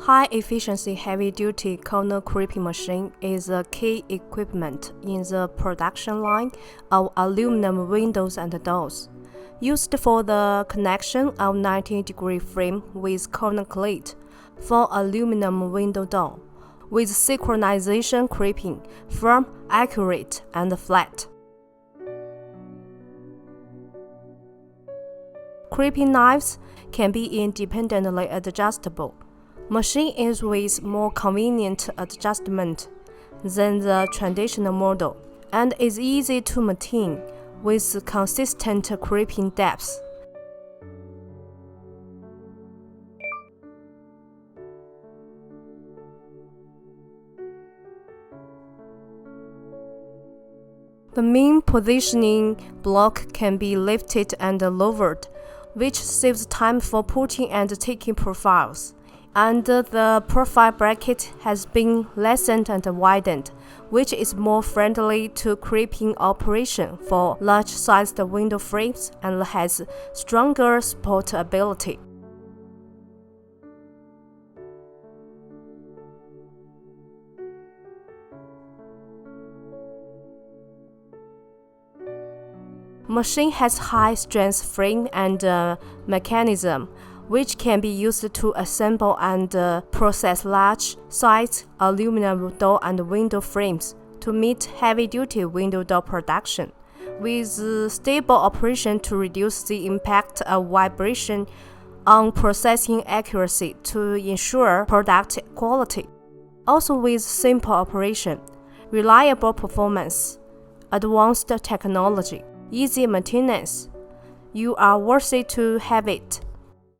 High-efficiency heavy-duty corner crimping machine is a key equipment in the production line of aluminum windows and doors, used for the connection of 90-degree frame with corner cleat for aluminum window door, with synchronization crimping, firm, accurate, and flat. Crimping knives can be independently adjustable. Machine is with more convenient adjustment than the traditional model and is easy to maintain with consistent crimping depth. The main positioning block can be lifted and lowered, which saves time for putting and taking profiles. And the profile bracket has been lessened and widened, which is more friendly to crimping operation for large-sized window frames and has stronger support ability. Machine has high-strength frame and mechanism, which can be used to assemble and process large-sized aluminum door and window frames to meet heavy-duty window door production, with stable operation to reduce the impact of vibration on processing accuracy to ensure product quality. Also with simple operation, reliable performance, advanced technology, easy maintenance, you are worthy to have it.